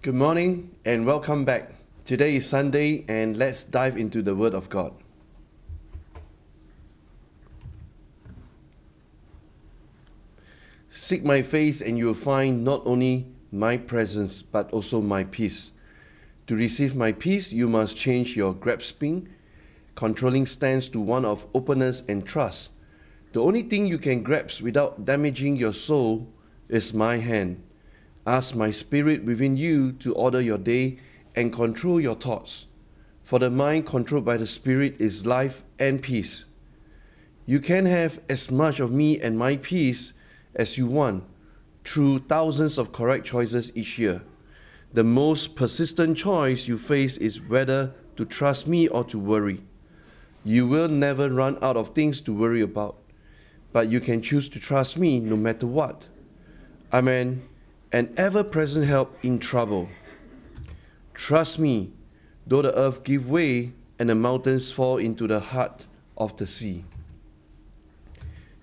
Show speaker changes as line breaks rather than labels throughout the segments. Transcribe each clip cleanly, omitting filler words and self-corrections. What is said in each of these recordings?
Good morning and welcome back. Today is Sunday and let's dive into the Word of God. Seek my face and you will find not only my presence but also my peace. To receive my peace, you must change your grasping, controlling stance to one of openness and trust. The only thing you can grasp without damaging your soul is my hand. Ask my spirit within you to order your day and control your thoughts. For the mind controlled by the spirit is life and peace. You can have as much of me and my peace as you want through thousands of correct choices each year. The most persistent choice you face is whether to trust me or to worry. You will never run out of things to worry about, but you can choose to trust me no matter what. Amen. An ever-present help in trouble. Trust me, though the earth give way and the mountains fall into the heart of the sea.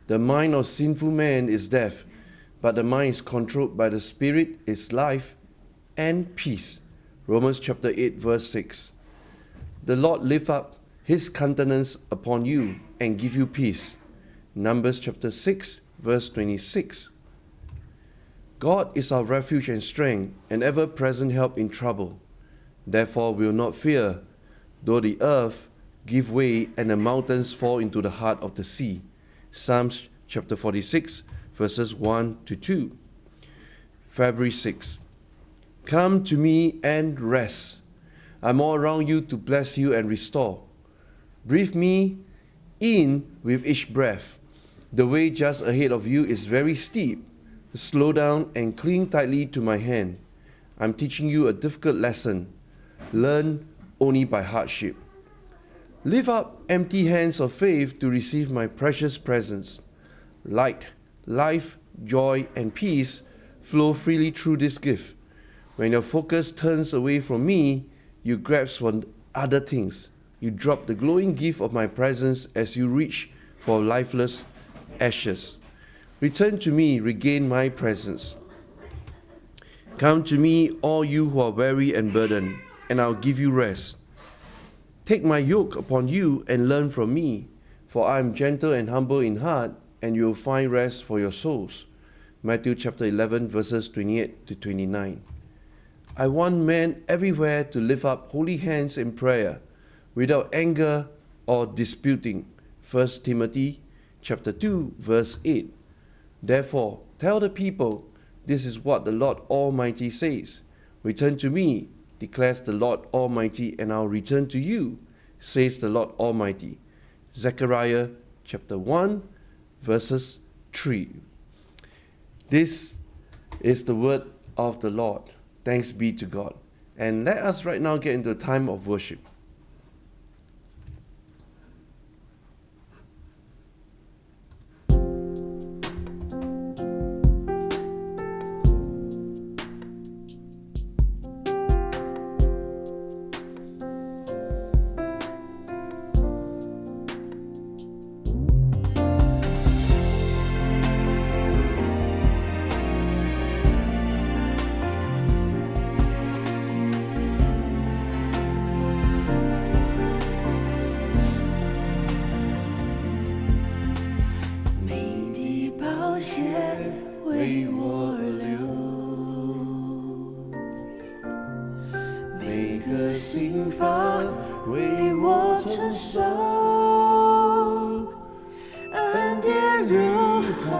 The mind of sinful man is death, but the mind is controlled by the Spirit is life and peace. Romans chapter 8 verse 6. The Lord lift up his countenance upon you and give you peace. Numbers chapter 6 verse 26. God is our refuge and strength, an ever-present help in trouble. Therefore we will not fear, though the earth give way and the mountains fall into the heart of the sea. Psalms chapter 46, verses 1 to 2. February 6. Come to me and rest. I'm all around you to bless you and restore. Breathe me in with each breath. The way just ahead of you is very steep. Slow down and cling tightly to my hand. I'm teaching you a difficult lesson. Learn only by hardship. Lift up empty hands of faith to receive my precious presence. Light, life, joy, and peace flow freely through this gift. When your focus turns away from me, you grasp for other things. You drop the glowing gift of my presence as you reach for lifeless ashes. Return to me, regain my presence. Come to me, all you who are weary and burdened, and I'll give you rest. Take my yoke upon you and learn from me, for I am gentle and humble in heart, and you will find rest for your souls. Matthew chapter 11, verses 28 to 29. I want men everywhere to lift up holy hands in prayer, without anger or disputing. 1 Timothy chapter 2, verse 8. Therefore, tell the people, this is what the Lord Almighty says. Return to me, declares the Lord Almighty, and I'll return to you, says the Lord Almighty. Zechariah chapter 1, verses 3. This is the word of the Lord. Thanks be to God. And let us right now get into a time of worship.为我而流，每个心房为我承受，恩典如海，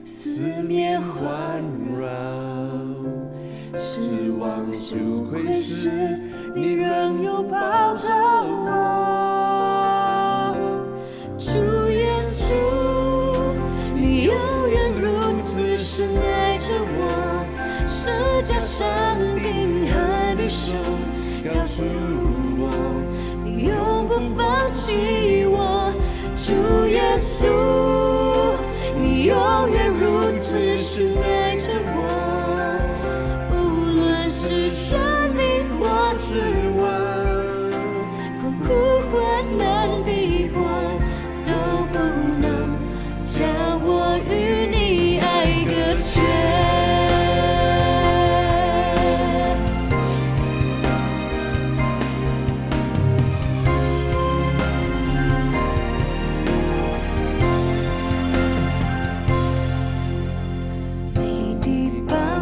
四面环绕，失望羞愧时，你仍有抱着我，主耶稣。你永远如此深爱着我，是加上定海的手，告诉我你永不放弃我，主耶稣，你永远如此深爱着我，无论是生命或死亡，困苦患难逼迫，都不能将我与你爱隔绝。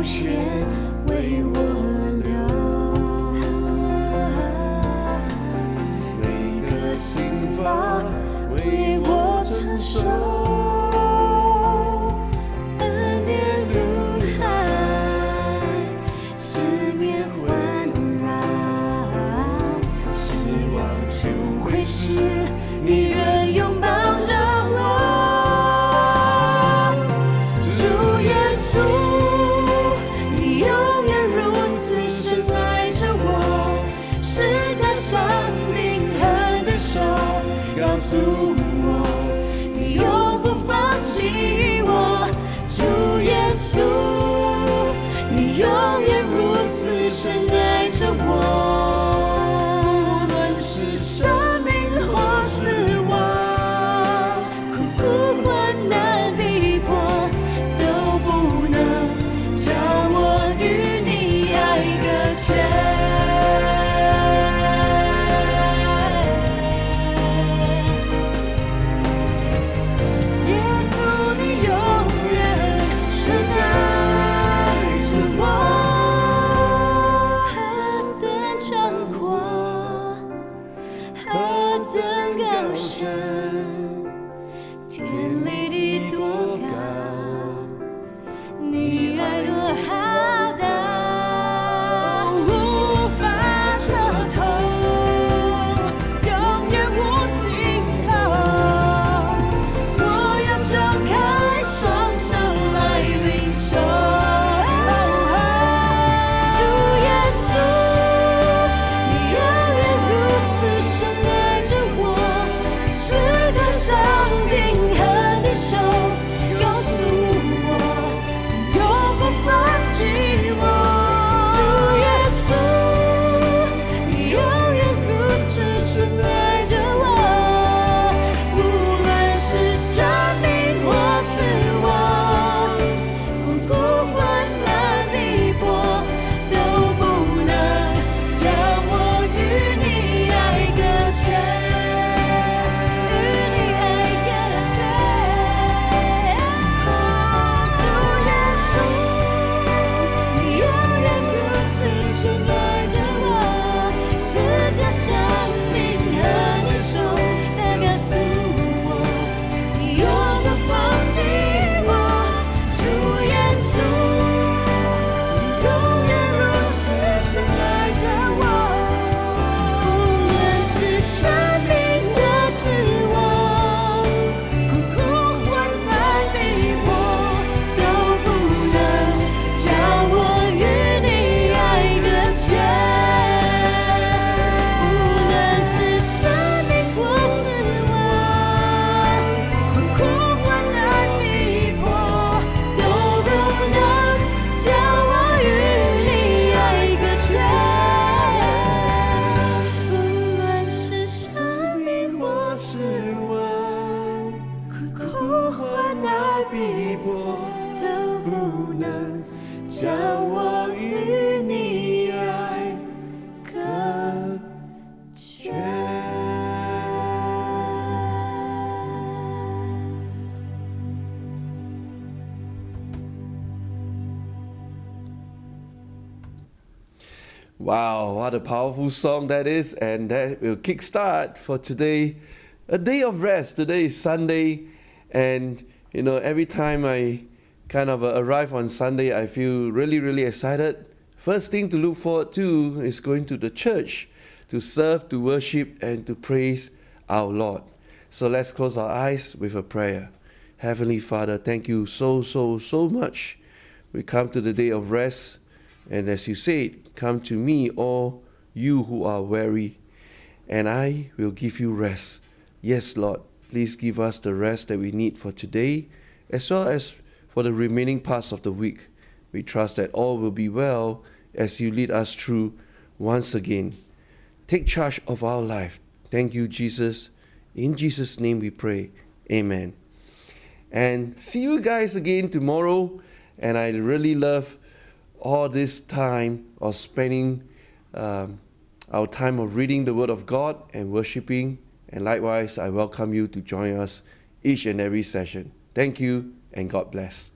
血为我流，
每个刑罚
为我承受。恩典如海，四面环绕，失望羞愧时，你仍拥抱着我。主耶稣，你永远如此深爱着我，十架上钉痕的手告诉我，你永不放弃我。主耶稣，你永远如此深爱着我，无论是生命或死亡，苦苦患难逼迫，都不能将我与你爱隔绝。耶稣，你永远深爱着我，何等长阔，何等高深，天离地多高，你爱多浩大，无法测透，永远无尽头。我要张开双手来领受。主耶稣，你永远如此深爱着我，十架上钉痕的手告诉我，你永不放弃我。主耶稣，你永远如此深爱着我，无论是生命或死亡，苦苦患难逼迫，都不能将我与你爱隔绝，与你爱隔绝。主耶稣，你永远如此深爱着我，十架上钉痕的手它告诉我，你永不放弃我。主耶稣，你永远如此深爱着我，无论是生命的死亡，苦苦患难逼迫，都不能将我与你爱隔绝。无论是生命或死亡，苦苦患难逼迫，都不能将我与你爱隔绝。无论是生命或死亡，苦苦患难逼迫，都不能将我与你爱隔绝。
Wow, what a powerful song that is, and that will kickstart for today, a day of rest. Today is Sunday, and every time I kind of arrive on Sunday, I feel really, really excited. First thing to look forward to is going to the church to serve, to worship, and to praise our Lord. So let's close our eyes with a prayer. Heavenly Father, thank you so much. We come to the day of rest, and as you said, come to me, all you who are weary, and I will give you rest. Yes, Lord, please give us the rest that we need for today, as well as for the remaining parts of the week. We trust that all will be well as you lead us through once again. Take charge of our life. Thank you, Jesus. In Jesus' name we pray. Amen. And see you guys again tomorrow. And I really love all this time of spending our time of reading the Word of God and worshiping. And likewise, I welcome you to join us each and every session. Thank you, and God bless.